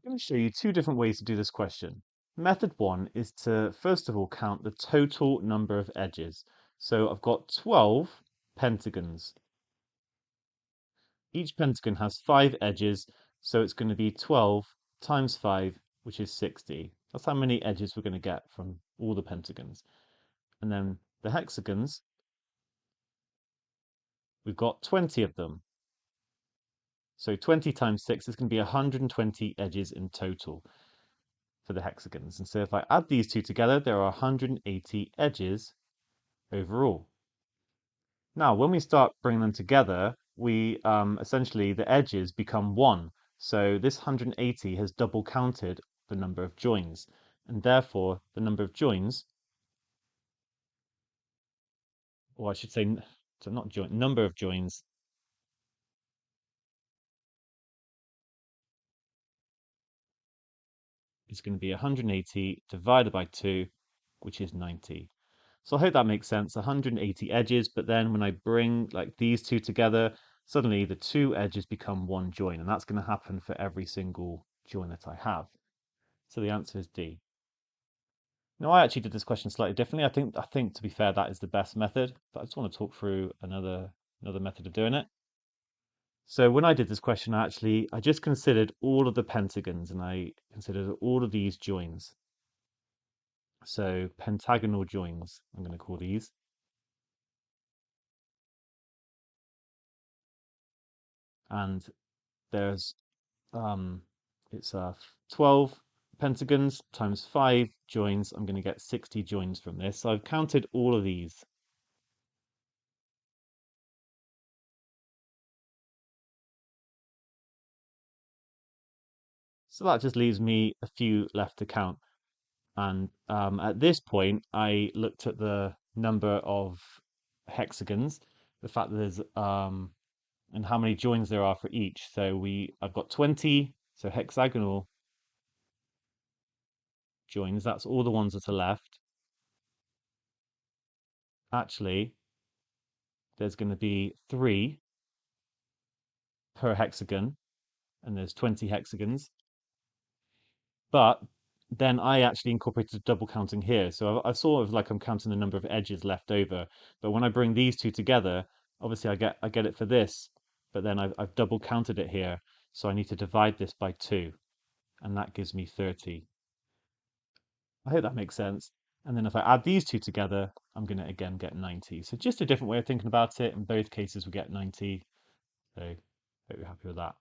I'm going to show you two different ways to do this question. Method one is to first of all count the total number of edges. So I've got 12 pentagons. Each pentagon has 5 edges, so it's going to be 12 times 5, which is 60. That's how many edges we're going to get from all the pentagons. And then the hexagons, we've got 20 of them. So 20 times 6 is going to be 120 edges in total for the hexagons. And so if I add these two together, there are 180 edges overall. Now, when we start bringing them together, we essentially the edges become 1. So this 180 has double counted the number of joins, and therefore the number of joins, or I should say, so not join, number of joins is going to be 180 divided by 2, which is 90. So I hope that makes sense. 180 edges, but then when I bring like these two together, suddenly the two edges become one join, and that's going to happen for every single join that I have. So the answer is D. Now I actually did this question slightly differently. I think to be fair, that is the best method, but I just want to talk through another method of doing it. So when I did this question, I just considered all of the pentagons and I considered all of these joins. So pentagonal joins, I'm going to call these. And there's it's 12 pentagons times 5 joins. I'm going to get 60 joins from this. So I've counted all of these. So that just leaves me a few left to count. And at this point, I looked at the number of hexagons, the fact that there's and how many joins there are for each. So I've got 20, so hexagonal joins. That's all the ones that are left. Actually, there's going to be 3 per hexagon, and there's 20 hexagons. But then I actually incorporated double counting here. So I sort of like I'm counting the number of edges left over. But when I bring these two together, obviously I get it for this, but then I've double counted it here. So I need to divide this by 2, and that gives me 30. I hope that makes sense. And then if I add these two together, I'm going to again get 90. So just a different way of thinking about it. In both cases, we get 90. So hope you're happy with that.